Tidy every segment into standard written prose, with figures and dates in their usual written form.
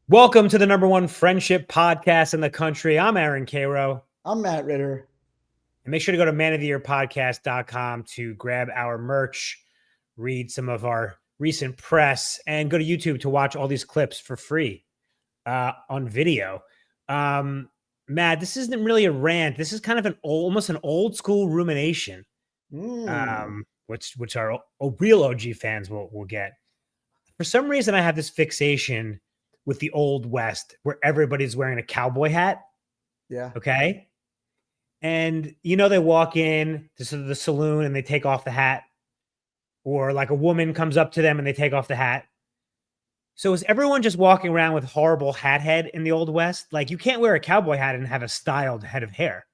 Welcome to the number one friendship podcast in the country. I'm Aaron Cairo. I'm Matt Ritter. And make sure to go to manoftheyearpodcast.com to grab our merch, read some of our recent press, and go to YouTube to watch all these clips for free on video. Matt, this isn't really a rant. This is kind of almost an old school rumination, which our real OG fans will get. For some reason, I have this fixation with the Old West where everybody's wearing a cowboy hat. Yeah. Okay. And, they walk in to the saloon and they take off the hat, or like a woman comes up to them and they take off the hat. So is everyone just walking around with horrible hat head in the Old West? Like, you can't wear a cowboy hat and have a styled head of hair.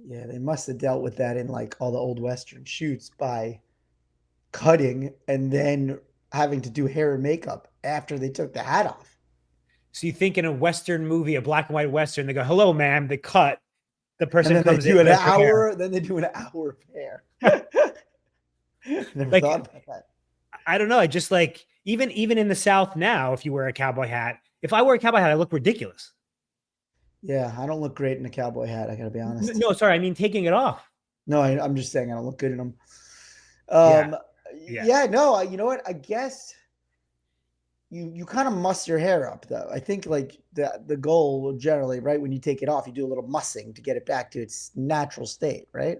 Yeah, they must have dealt with that in like all the old Western shoots by cutting and then having to do hair and makeup after they took the hat off. So you think in a Western movie, a black and white Western, they go, "Hello, ma'am," they cut. The person and then comes they do in an hour, then they do an hour of hair. Never thought about that. I don't know. I just like, even in the South now, if you wear a cowboy hat, if I wear a cowboy hat, I look ridiculous. Yeah, I don't look great in a cowboy hat. I gotta be honest. No, sorry. I mean, taking it off. No, I'm just saying I don't look good in them. Yeah. No, you know what? I guess you kind of muss your hair up though. I think like the goal generally, right, when you take it off, you do a little mussing to get it back to its natural state, right?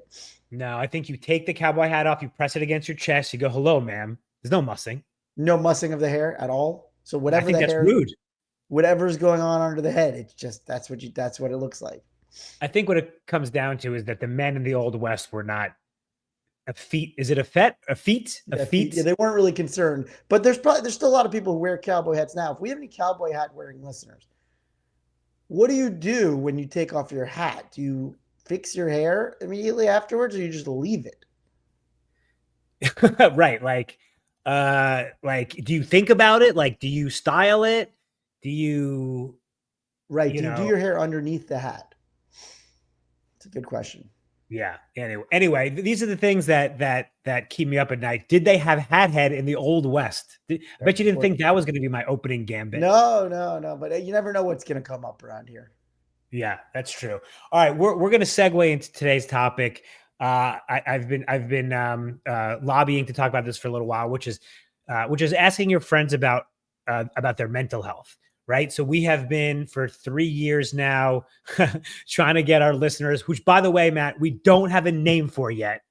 No, I think you take the cowboy hat off, you press it against your chest, you go, "Hello, ma'am." There's no mussing. No mussing of the hair at all. So whatever I think that's hair, rude. Whatever's going on under the head, it's just that's what it looks like. I think what it comes down to is that the men in the Old West were not a feet. Is it a feet? A feet? A feet? Yeah, they weren't really concerned. But there's still a lot of people who wear cowboy hats now. If we have any cowboy hat wearing listeners, what do you do when you take off your hat? Do you fix your hair immediately afterwards, or you just leave it? Right. Like, do you think about it? Like, do you style it? Do you do you do your hair underneath the hat? It's a good question. Yeah. Anyway, these are the things that keep me up at night. Did they have hat head in the Old West? I bet you didn't think that was going to be my opening gambit. No. But you never know what's going to come up around here. Yeah, that's true. All right, we're going to segue into today's topic. I've been lobbying to talk about this for a little while, which is asking your friends about their mental health. Right. So we have been for 3 years now trying to get our listeners, which, by the way, Matt, we don't have a name for yet.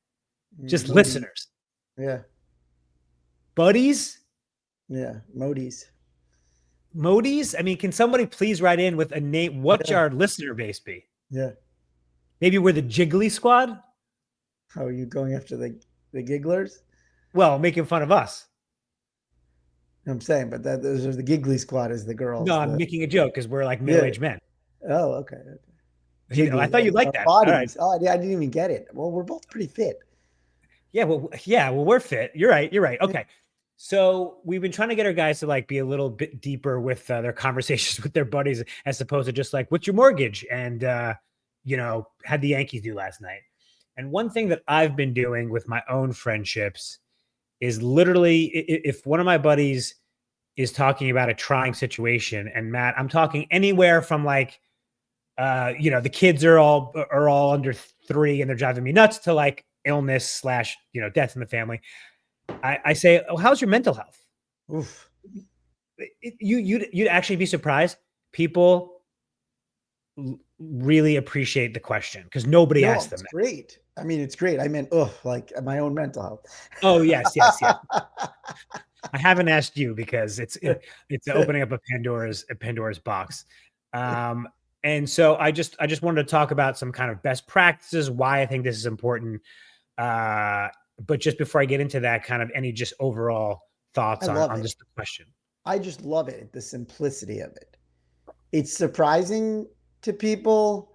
Just listeners. Yeah. Buddies. Yeah. Modies. I mean, can somebody please write in with a name? What's our listener base be? Yeah. Maybe we're the Jiggly Squad. How are you going after the gigglers? Well, making fun of us. I'm saying, but those are the giggly squad is the girls. No, I'm making a joke because we're like middle-aged men. Oh, okay. I thought you'd like that. Bodies. Right. Oh, I didn't even get it. Well, we're both pretty fit. Yeah, well, we're fit. You're right. Okay. So we've been trying to get our guys to like be a little bit deeper with their conversations with their buddies, as opposed to just like, "What's your mortgage?" And how'd the Yankees do last night? And one thing that I've been doing with my own friendships is literally, if one of my buddies is talking about a trying situation, and Matt, I'm talking anywhere from like, the kids are all under 3 and they're driving me nuts, to like illness / death in the family. I say, "Oh, how's your mental health?" Oof. You'd actually be surprised. People really appreciate the question because nobody asked them. It's great. I mean, it's great. I meant, like my own mental health. Oh, yes. I haven't asked you because it's opening up a Pandora's box. And so I just wanted to talk about some kind of best practices, why I think this is important. But just before I get into that, kind of any just overall thoughts on just the question. I just love it. The simplicity of it. It's surprising to people.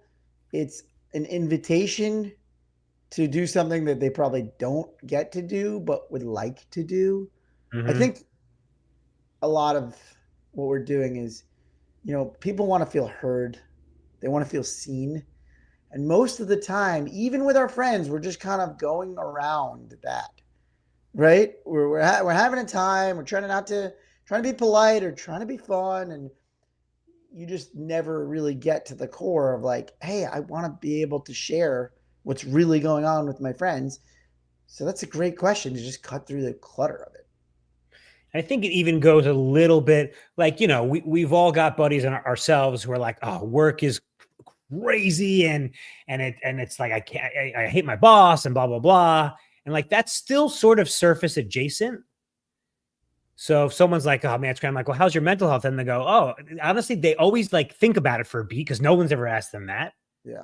It's an invitation to do something that they probably don't get to do, but would like to do. Mm-hmm. I think a lot of what we're doing is, people want to feel heard. They want to feel seen. And most of the time, even with our friends, we're just kind of going around that, right? We're having a time. We're trying not to trying to be polite or trying to be fun, and you just never really get to the core of like, hey, I want to be able to share what's really going on with my friends. So that's a great question to just cut through the clutter of it. I think it even goes a little bit like, we've all got buddies in ourselves who are like, oh, work is crazy and it's like I hate my boss and blah blah blah. And like that's still sort of surface adjacent. So if someone's like, oh man, it's great, I'm like, well, how's your mental health? And they go, oh, honestly, they always like think about it for a beat because no one's ever asked them that. Yeah.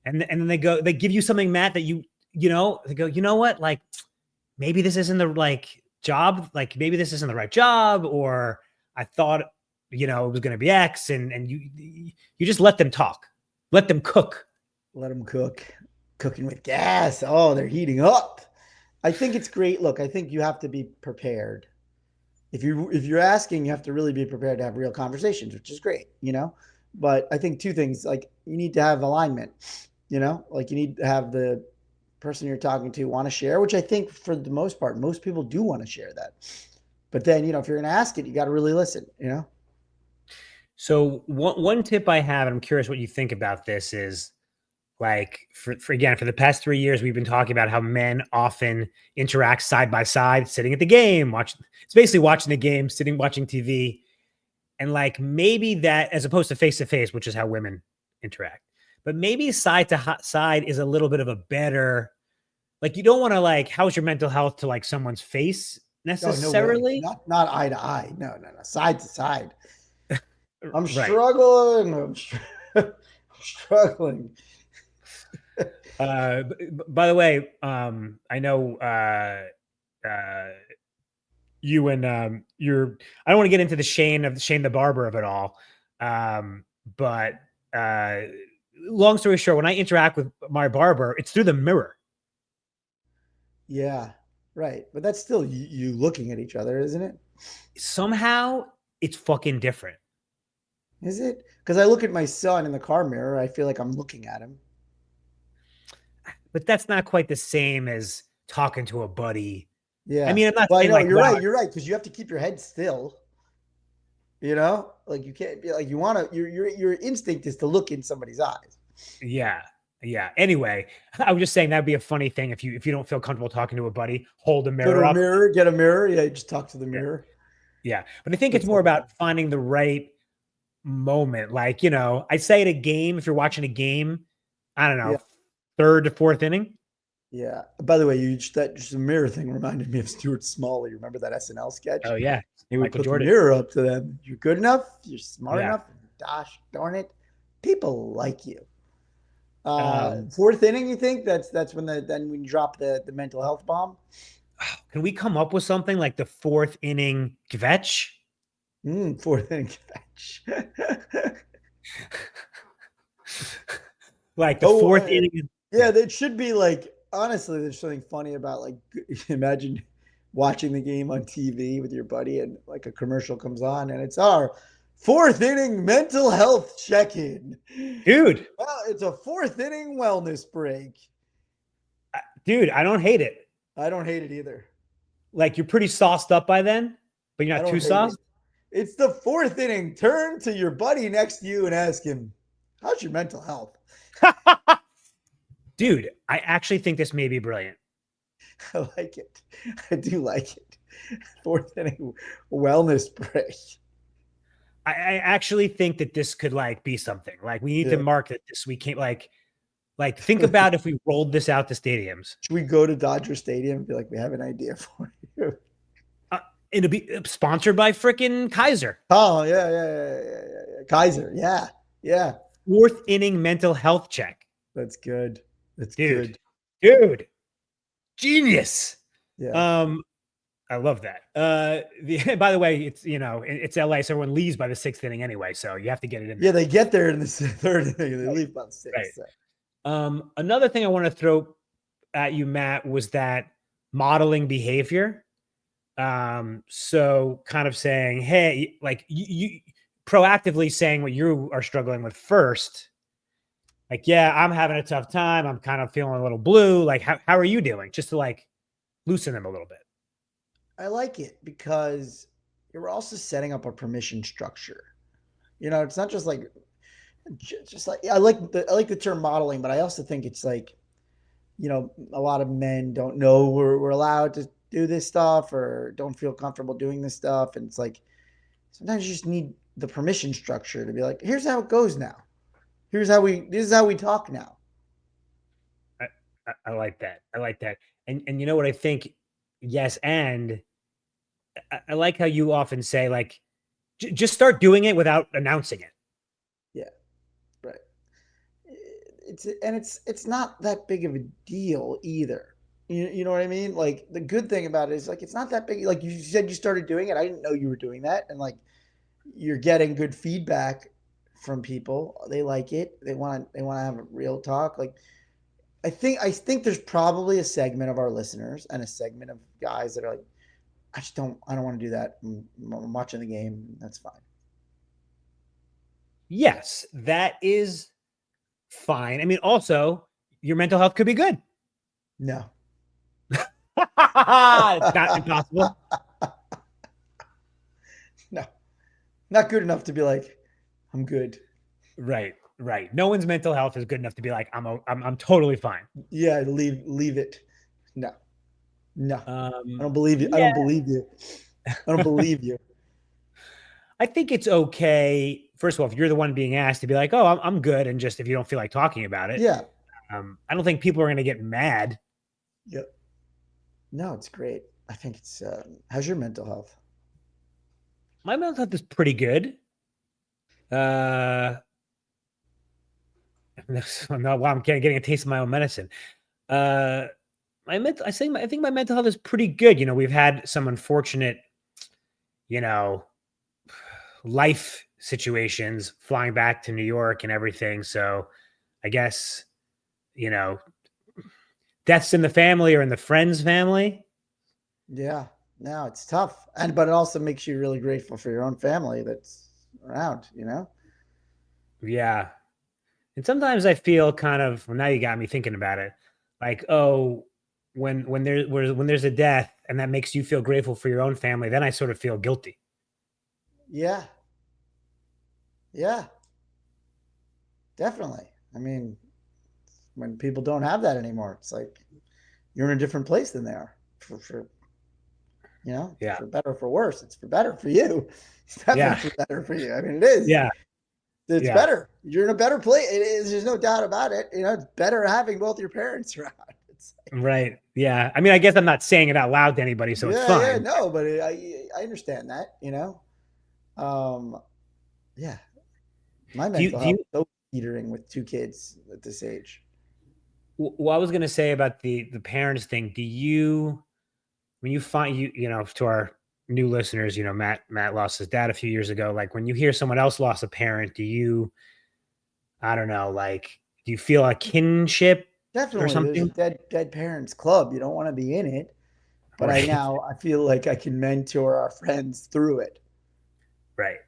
And then they give you something, Matt, that they go, you know what? Like maybe this isn't the like job, like maybe this isn't the right job, or I thought, it was going to be X, and you just let them talk, let them cook. Let them cook. Cooking with gas. Oh, they're heating up. I think it's great. Look, I think you have to be prepared. If you're asking, you have to really be prepared to have real conversations, which is great, But I think two things, like you need to have alignment, like you need to have the person you're talking to want to share, which I think for the most part, most people do want to share that. But then, if you're going to ask it, you got to really listen. So one tip I have, and I'm curious what you think about this, is like for the past 3 years, we've been talking about how men often interact side by side, sitting at the game, it's basically watching the game, sitting, watching TV. And like maybe that, as opposed to face to face, which is how women interact, but maybe side to side is a little bit of a better, like you don't want to like, how's your mental health to like someone's face necessarily. No, not eye to eye. No, side to side. I'm Right. struggling. I'm struggling. By the way, I know you and you're. I don't want to get into the Shane the barber of it all, but long story short, when I interact with my barber, it's through the mirror. Yeah, right. But that's still you looking at each other, isn't it? Somehow, it's fucking different. Is it? Because I look at my son in the car mirror, I feel like I'm looking at him. But that's not quite the same as talking to a buddy. I Yeah. mean, I'm not Well, I saying know like, you're wow, right. You're right because you have to keep your head still. Like you can't be like you want to. Your instinct is to look in somebody's eyes. yeah. Yeah. Anyway, I was just saying that'd be a funny thing if you don't feel comfortable talking to a buddy, hold a Go to mirror a up. mirror, get a mirror. Yeah, just talk to the Yeah. mirror. Yeah. But I think it's That's more all. about finding the right moment. Like, I'd say at a game, if you're watching a game, I don't know, Yeah. third to fourth inning. Yeah. By the way, that just a mirror thing reminded me of Stuart Smalley. Remember that SNL sketch? Oh yeah. He would Michael put Jordan. the mirror up to them. You're good enough. You're smart Yeah. enough. Gosh darn it, people like you. Um, Fourth inning, you think that's when when you drop the mental health bomb? can we come up with something like the fourth inning kvetch? Fourth inning catch. Like the fourth inning. Yeah, that should be like honestly. There's something funny about like imagine watching the game on TV with your buddy and like a commercial comes on and it's our fourth inning mental health check-in. Dude. Well, it's a fourth inning wellness break. Dude, I don't hate it. I don't hate it either. Like you're pretty sauced up by then, but you're not too sauced. It's the fourth inning. Turn to your buddy next to you and ask him, how's your mental health? Dude, I actually think this may be brilliant. I like it. I do like it. Fourth inning wellness break. I actually think that this could like be something. Like we need to mark that this week came like think about if we rolled this out to stadiums. Should we go to Dodger Stadium and be like, we have an idea for you? It'll be sponsored by frickin' Kaiser. Oh, yeah. Kaiser. Yeah. Fourth inning mental health check. That's good. That's Dude. good. Dude. Genius. Yeah. I love that. By the way, it's LA, so everyone leaves by the sixth inning anyway, so you have to get it in there. Yeah, they get there in the third inning. They leave by the sixth. Right. So. Another thing I want to throw at you, Matt, was that modeling behavior. So kind of saying, hey, like you proactively saying what you are struggling with first. Like, yeah, I'm having a tough time. I'm kind of feeling a little blue. Like, how are you doing? Just to like loosen them a little bit. I like it because you're also setting up a permission structure. You know, it's not just like just like I like the term modeling, but I also think it's like, you know, a lot of men don't know we're allowed to do this stuff or don't feel comfortable doing this stuff. And it's like sometimes you just need the permission structure to be like, here's how it goes now. This is how we talk now. I like that. I like that. And you know what I think? Yes, and I like how you often say like, just start doing it without announcing it. Yeah, right. It's not that big of a deal either. You know what I mean? Like the good thing about it is like it's not that big. Like you said, you started doing it. I didn't know you were doing that, and like you're getting good feedback from people. They like it. They want to have a real talk. Like I think there's probably a segment of our listeners and a segment of guys that are like, I don't want to do that. I'm watching the game. That's fine. Yes, that is fine. I mean, also, your mental health could be good. No. It's not impossible. No. Not good enough to be like, I'm good. Right, right. No one's mental health is good enough to be like, I'm totally fine. Yeah, leave it. No. No. I don't believe you. I Yeah, don't believe you. I don't believe you. I think it's okay. First of all, if you're the one being asked to be like, oh, I'm good, and just if you don't feel like talking about it, Yeah. I don't think people are going to get mad. Yep. No, it's great. I think it's how's your mental health? My mental health is pretty good. Uh, no, wow, I'm getting a taste of my own medicine. Uh, I think my mental health is pretty good. You know, we've had some unfortunate, you know, life situations flying back to New York and everything. So I guess, you know, deaths in the family or in the friend's family. Yeah. No, it's tough. And but it also makes you really grateful for your own family that's around, you know? Yeah. And sometimes I feel kind of, well, now you got me thinking about it. Like, oh, when there's a death and that makes you feel grateful for your own family, then I sort of feel guilty. Yeah. Yeah. Definitely. I mean, when people don't have that anymore, it's like you're in a different place than they are. For you know, Yeah. for better or for worse. It's for better for you. It's Yeah. definitely for better for you. I mean, it is. Yeah. It's Yeah. better. You're in a better place. It is. There's no doubt about it. You know, it's better having both your parents around. It's like, Right. Yeah. I mean, I guess I'm not saying it out loud to anybody, so it's yeah, yeah, fine. no, but I understand that. You know, um, yeah. My mental Do health you is so teetering with two kids at this age. Well, I was going to say about the parents thing. Do you, when you find you know, to our new listeners, you know, Matt lost his dad a few years ago. Like when you hear someone else lost a parent, do you, I don't know, like, do you feel a kinship or Definitely, there's a something? dead parents club. You don't want to be in it, but Right. I feel like I can mentor our friends through it. Right.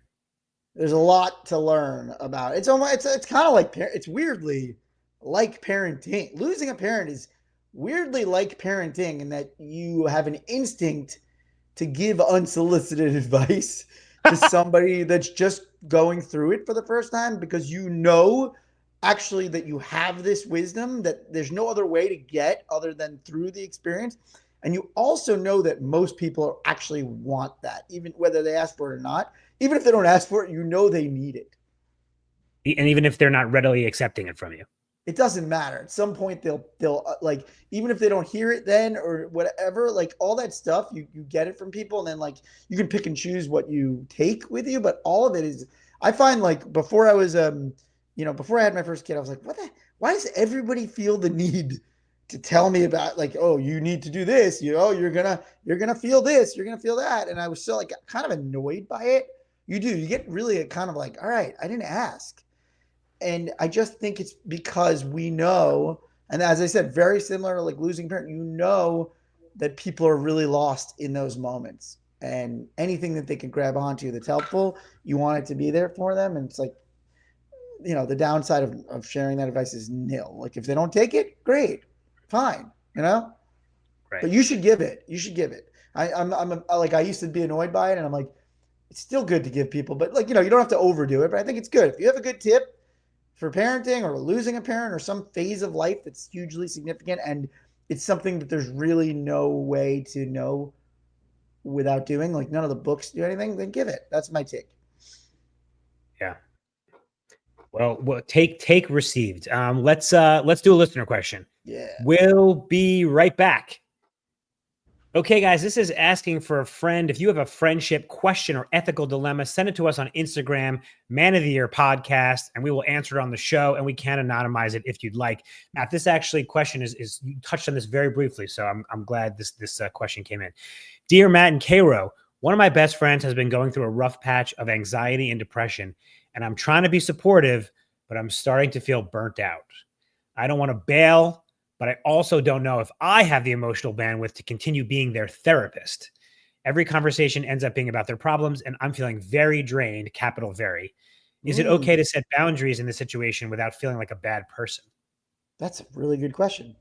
There's a lot to learn about. It's almost it's kind of like it's weirdly like parenting. Losing a parent is weirdly like parenting in that you have an instinct to give unsolicited advice to somebody that's just going through it for the first time because you know actually that you have this wisdom that there's no other way to get other than through the experience. And you also know that most people actually want that, even whether they ask for it or not. Even if they don't ask for it, you know they need it. And even if they're not readily accepting it from you. It doesn't matter. At some point, they'll like even if they don't hear it then or whatever, like all that stuff, you get it from people, and then like you can pick and choose what you take with you. But all of it is, I find like before I was before I had my first kid, I was like, what the? Why does everybody feel the need to tell me about like, oh, you need to do this, you know, you're gonna feel this, you're gonna feel that, and I was so like kind of annoyed by it. You get really kind of like, all right, I didn't ask. And I just think it's because we know, and as I said, very similar to like losing a parent, you know that people are really lost in those moments. And anything that they can grab onto that's helpful, you want it to be there for them. And it's like, you know, the downside of sharing that advice is nil. Like if they don't take it, great, fine, you know? Right. But you should give it. You should give it. Like I used to be annoyed by it, and I'm like, it's still good to give people, but like, you don't have to overdo it. But I think it's good if you have a good tip for parenting or losing a parent or some phase of life that's hugely significant, and it's something that there's really no way to know without doing. Like none of the books do anything. Then give it. That's my take. Yeah. Well, take received. Let's do a listener question. Yeah. We'll be right back. Okay, guys, this is asking for a friend. If you have a friendship question or ethical dilemma, send it to us on Instagram, Man of the Year Podcast, and we will answer it on the show. And we can anonymize it if you'd like. Matt, this actually question is you touched on this very briefly, so I'm glad this question came in. Dear Matt and Cairo, one of my best friends has been going through a rough patch of anxiety and depression, and I'm trying to be supportive, but I'm starting to feel burnt out. I don't want to bail, but I also don't know if I have the emotional bandwidth to continue being their therapist. Every conversation ends up being about their problems, and I'm feeling very drained, capital very. Is it okay to set boundaries in this situation without feeling like a bad person? That's a really good question.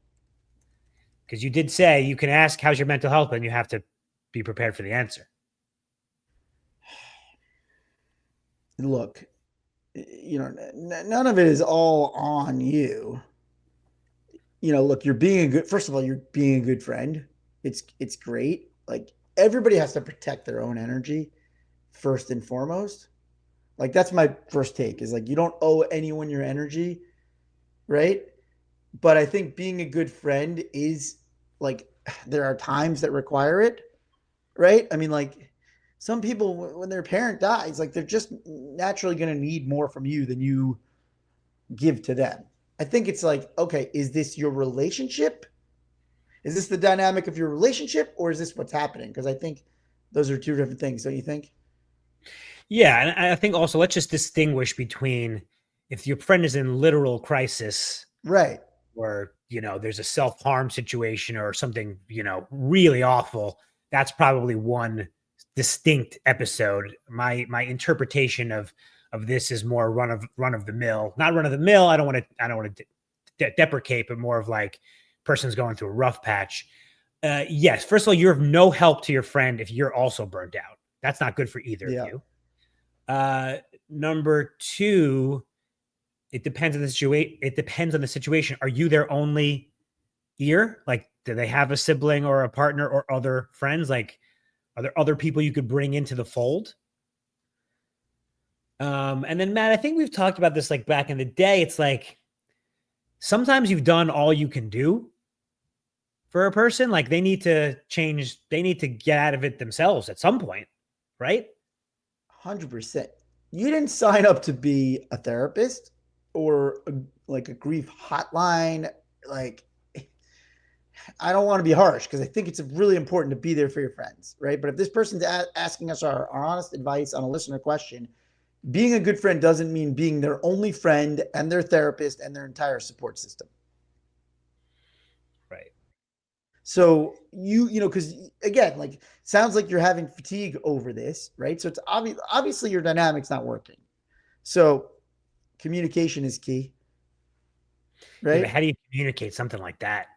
Because you did say you can ask, how's your mental health? And you have to be prepared for the answer. Look, none of it is all on you. Look, you're being a good, first of all, you're being a good friend. It's great. Like everybody has to protect their own energy first and foremost. Like that's my first take is like, you don't owe anyone your energy. Right. But I think being a good friend is like, there are times that require it. Right. I mean, like some people, when their parent dies, like they're just naturally going to need more from you than you give to them. I think it's like, okay, is this your relationship? Is this the dynamic of your relationship, or is this what's happening? Because I think those are two different things, don't you think? Yeah. And I think also let's just distinguish between if your friend is in literal crisis, Right. or, there's a self-harm situation or something, really awful, that's probably one distinct episode. My interpretation of this is more run of the mill, not run of the mill. I don't want to deprecate, but more of like person's going through a rough patch. Yes. First of all, you're of no help to your friend if you're also burned out. That's not good for either of you. Number two, it depends on the situation. It depends on the situation. Are you their only ear? Like, do they have a sibling or a partner or other friends? Like, are there other people you could bring into the fold? And then Matt, I think we've talked about this like back in the day. It's like sometimes you've done all you can do for a person. Like they need to change. They need to get out of it themselves at some point, right? 100%. You didn't sign up to be a therapist or like a grief hotline. Like, I don't want to be harsh because I think it's really important to be there for your friends, right? But if this person's asking us our honest advice on a listener question, being a good friend doesn't mean being their only friend and their therapist and their entire support system. Right. So because again, like sounds like you're having fatigue over this, right? So it's obviously your dynamic's not working. So communication is key, right? Yeah, but how do you communicate something like that?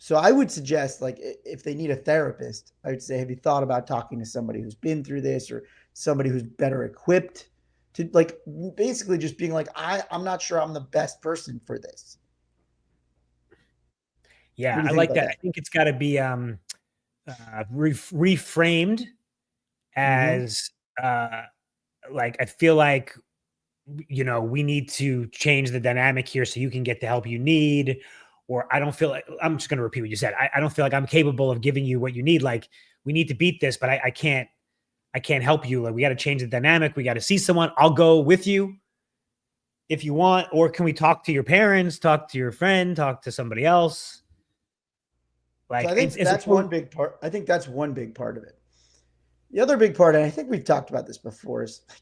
So I would suggest, like, if they need a therapist, I would say, have you thought about talking to somebody who's been through this or somebody who's better equipped to, like, basically just being like, I'm not sure I'm the best person for this. Yeah, I like that. I think it's got to be reframed as like, I feel like, we need to change the dynamic here so you can get the help you need. Or I don't feel like, I'm just going to repeat what you said. I don't feel like I'm capable of giving you what you need. Like we need to beat this, but I can't help you. Like we got to change the dynamic. We got to see someone. I'll go with you if you want, or can we talk to your parents, talk to your friend, talk to somebody else? Like, so I think that's one big part. I think that's one big part of it. The other big part, and I think we've talked about this before, is like,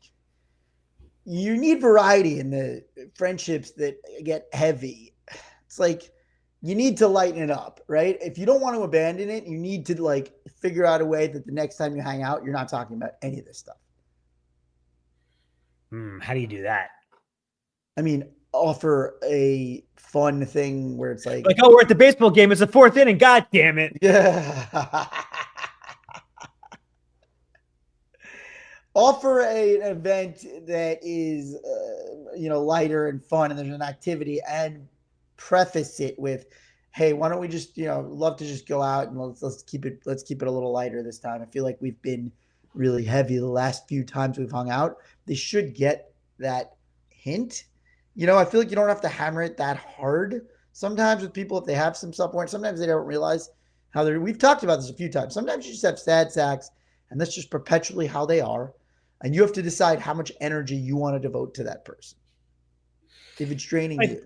you need variety in the friendships that get heavy. It's like you need to lighten it up, right? If you don't want to abandon it, you need to like figure out a way that the next time you hang out, you're not talking about any of this stuff. How do you do that? I mean, offer a fun thing where it's like, oh, we're at the baseball game. It's the fourth inning. God damn it. Yeah. offer an event that is lighter and fun, and there's an activity, and preface it with, hey, why don't we just love to just go out and let's keep it a little lighter this time. I feel like we've been really heavy the last few times we've hung out. They should get that hint. I feel like you don't have to hammer it that hard sometimes with people if they have some self-awareness. Sometimes they don't realize how they're. We've talked about this a few times. Sometimes you just have sad sacks, and that's just perpetually how they are. And you have to decide how much energy you want to devote to that person. If it's draining you.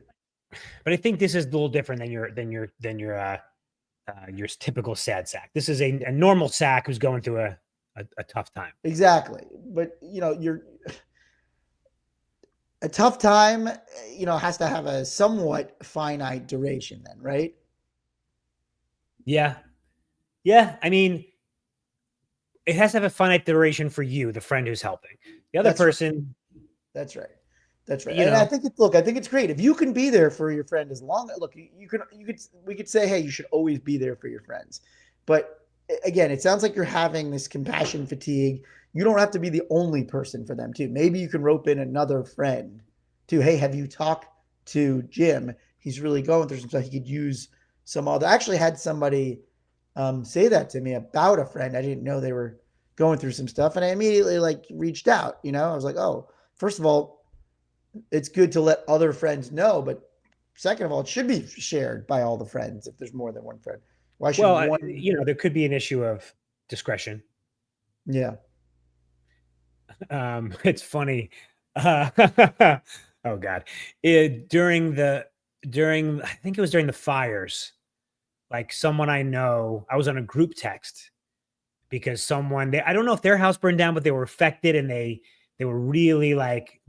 But I think this is a little different than your typical sad sack. This is a normal sack who's going through a tough time. Exactly. But you're a tough time, has to have a somewhat finite duration then, right? Yeah. Yeah. I mean, it has to have a finite duration for you, the friend who's helping. The other person. That's right. That's right. And I think it's great. If you can be there for your friend as long, we could say, hey, you should always be there for your friends. But again, it sounds like you're having this compassion fatigue. You don't have to be the only person for them too. Maybe you can rope in another friend too. Hey, have you talked to Jim? He's really going through some stuff. He could use some other. I actually had somebody say that to me about a friend. I didn't know they were going through some stuff, and I immediately reached out. I was like, oh, first of all, it's good to let other friends know, but second of all, it should be shared by all the friends if there's more than one friend. Why should one? There could be an issue of discretion. Yeah. It's funny. Oh God. During I think it was during the fires, like someone I know, I was on a group text because I don't know if their house burned down, but they were affected and they were really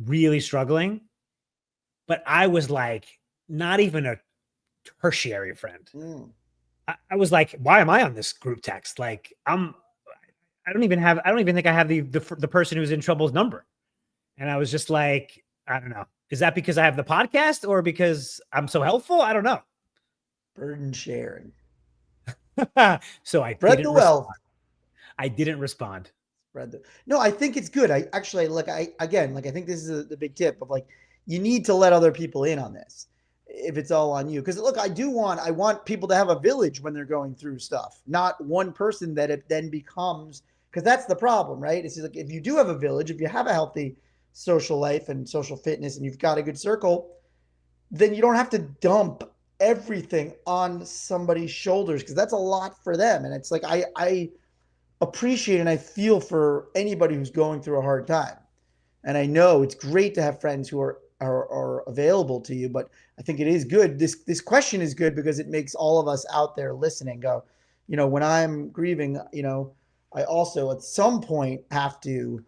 really struggling. But I was like, not even a tertiary friend. I was like, why am I on this group text? Like I don't even think I have the person who's in trouble's number. And I was just like, I don't know. Is that because I have the podcast or because I'm so helpful? I don't know. Burden sharing. So I spread the wealth. I didn't respond. No, I think it's good. I actually I think this is the big tip of you need to let other people in on this if it's all on you. Because look, I want people to have a village when they're going through stuff, not one person that it then becomes, because that's the problem, right? It's like if you do have a village, if you have a healthy social life and social fitness and you've got a good circle, then you don't have to dump everything on somebody's shoulders because that's a lot for them. And it's like I appreciate and I feel for anybody who's going through a hard time. And I know it's great to have friends who are available to you, but I think it is good. This question is good because it makes all of us out there listening go, when I'm grieving, I also at some point have to,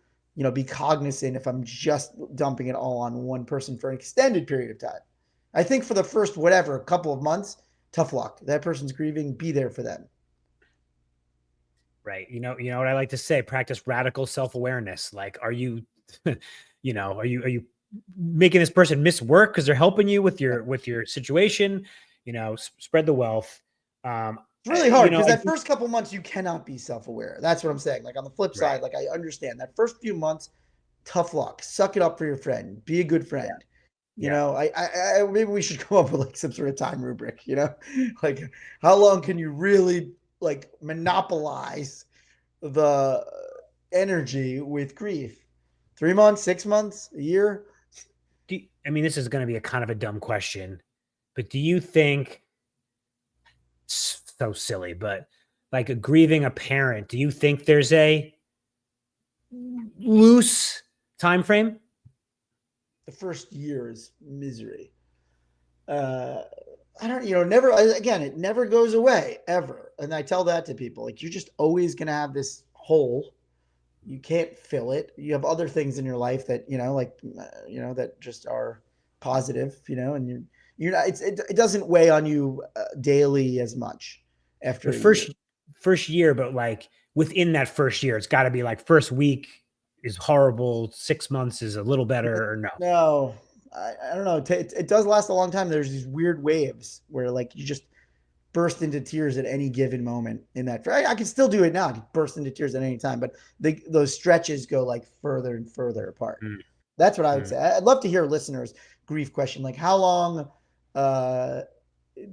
be cognizant if I'm just dumping it all on one person for an extended period of time. I think for the first, couple of months, tough luck. That person's grieving, be there for them. Right. You know what I like to say, practice radical self-awareness. Like, are you, are you making this person miss work because they're helping you with your situation? Spread the wealth. It's really hard because that first couple months you cannot be self-aware. That's what I'm saying. Like on the flip side, I understand that first few months, tough luck. Suck it up for your friend. Be a good friend. I maybe we should come up with some sort of time rubric. Like how long can you really monopolize the energy with grief? 3 months, 6 months, a year? This is going to be a kind of a dumb question, but do you think? So silly, but grieving a parent, do you think there's a loose time frame? The first year is misery. I don't, never, again, it never goes away ever. And I tell that to people, you're just always going to have this hole. You can't fill it. You have other things in your life that, that just are positive, and you're not, it doesn't weigh on you daily as much after the first year, but within that first year, it's got to be first week is horrible. 6 months is a little better, or no? No, I don't know. It does last a long time. There's these weird waves where you just burst into tears at any given moment in that. I can still do it now. I can burst into tears at any time, but those stretches go like further and further apart. Mm, That's what I would mm. say. I'd love to hear listeners' grief question. Like how long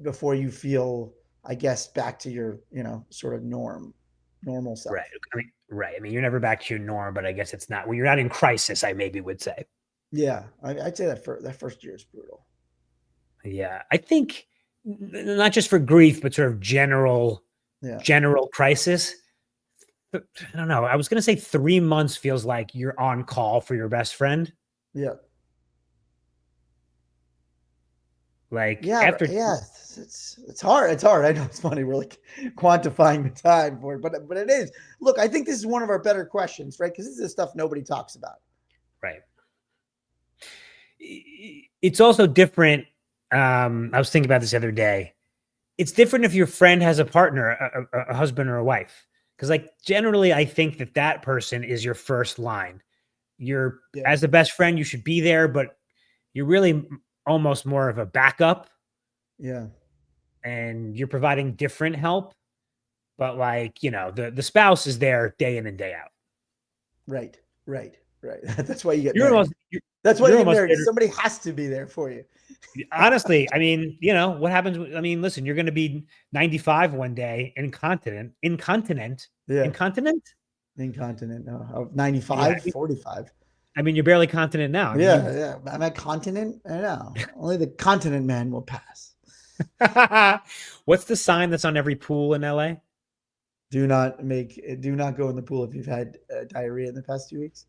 before you feel, I guess, back to your, sort of normal self. Right. Right. I mean, you're never back to your norm, but I guess it's not, well, you're not in crisis, I maybe would say. Yeah. I'd say that first year is brutal. Yeah. I think not just for grief, but sort of general crisis. But I don't know. I was going to say 3 months feels like you're on call for your best friend. Yeah. Like Yeah, it's hard. It's hard. I know it's funny. We're like quantifying the time for it, but it is. Look, I think this is one of our better questions, right? Because this is the stuff nobody talks about. Right. It's also different. I was thinking about this the other day. It's different if your friend has a partner, a husband or a wife, because like generally, I think that person is your first line. As the best friend, you should be there, but you're really almost more of a backup. Yeah. And you're providing different help, but like, the spouse is there day in and day out. Right. That's why you get married. That's why you get married. Somebody has to be there for you. Honestly, I mean, what happens? I mean, listen, you're going to be 95 one day, incontinent. Yeah. Incontinent? No, 95, 45. I mean, you're barely continent now. Yeah. I'm at continent. I know. Only the continent man will pass. What's the sign that's on every pool in LA? Do not go in the pool if you've had diarrhea in the past 2 weeks.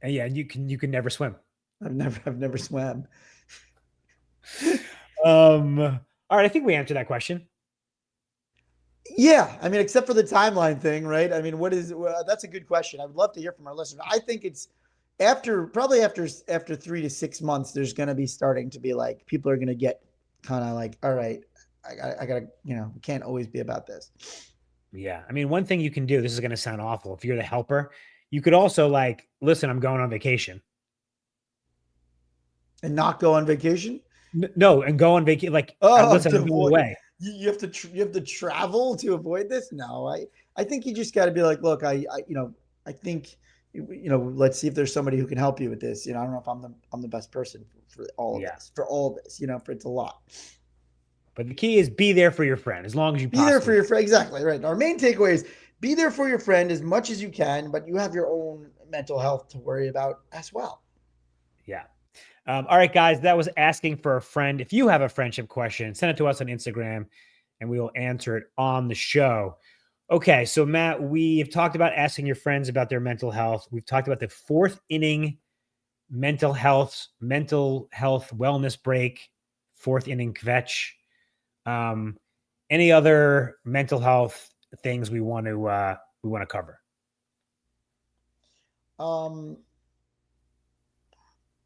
And yeah, you can never swim. I've never swam. All right, I think we answered that question. Yeah, I mean, except for the timeline thing, right? I mean, that's a good question. I would love to hear from our listeners. I think it's after 3 to 6 months, there's going to be starting to be like, people are going to get kind of like, all right, I gotta, can't always be about this. Yeah. I mean, one thing you can do, this is going to sound awful. If you're the helper, you could also like, listen, I'm going on vacation. And not go on vacation? No, and go on vacation. Like, listen, I'm going away. You have to travel to avoid this? No, I think you just got to be like, look, I think, let's see if there's somebody who can help you with this. I don't know if I'm the best person for all of this, for it's a lot. But the key is be there for your friend as long as you be there for your friend. Exactly right. Our main takeaway is be there for your friend as much as you can, but you have your own mental health to worry about as well. Yeah. All right, guys, that was asking for a friend. If you have a friendship question, send it to us on Instagram and we will answer it on the show. Okay. So Matt, we've talked about asking your friends about their mental health. We've talked about the 4th inning mental health wellness break, 4th inning kvetch. Any other mental health things we want to cover?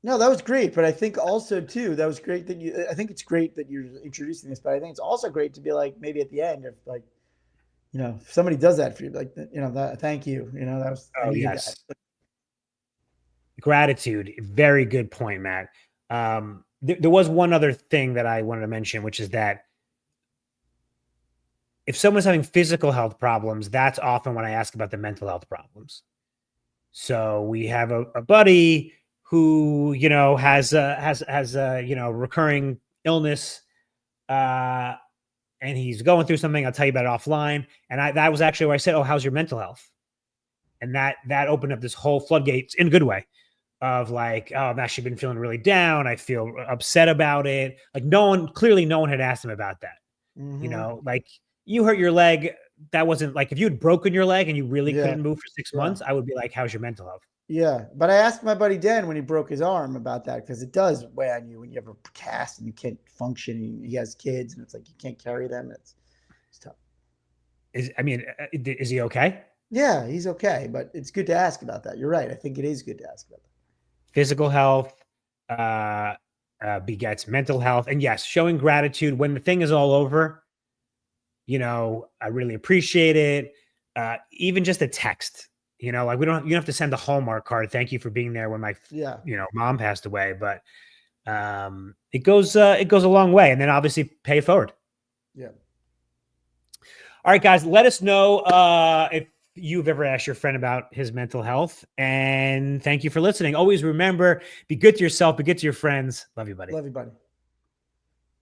No, that was great. But I think also too, that was great I think it's great that you're introducing this, but I think it's also great to be like, maybe at the end, if like, if somebody does that for you, like, thank you, that was, yes. Gratitude. Very good point, Matt. There was one other thing that I wanted to mention, which is that if someone's having physical health problems, that's often when I ask about the mental health problems. So we have a buddy who, has recurring illness, and he's going through something. I'll tell you about it offline. And that was actually where I said, "Oh, how's your mental health?" And that opened up this whole floodgates in a good way of like, "Oh, I've actually been feeling really down. I feel upset about it." Like no one had asked him about that. Mm-hmm. Like you hurt your leg. That wasn't like, if you had broken your leg and you really couldn't move for 6 months, I would be like, "How's your mental health?" Yeah. But I asked my buddy Dan when he broke his arm about that, because it does weigh on you when you have a cast and you can't function. He has kids and it's like, you can't carry them. It's tough. Is he okay? Yeah, he's okay. But it's good to ask about that. You're right. I think it is good to ask about that. Physical health begets mental health. And yes, showing gratitude when the thing is all over. I really appreciate it. Even just a text, like you don't have to send a Hallmark card. Thank you for being there when my, mom passed away, but it goes a long way. And then obviously pay it forward. Yeah. All right, guys, let us know if you've ever asked your friend about his mental health. And thank you for listening. Always remember, be good to yourself, be good to your friends. Love you, buddy. Love you, buddy.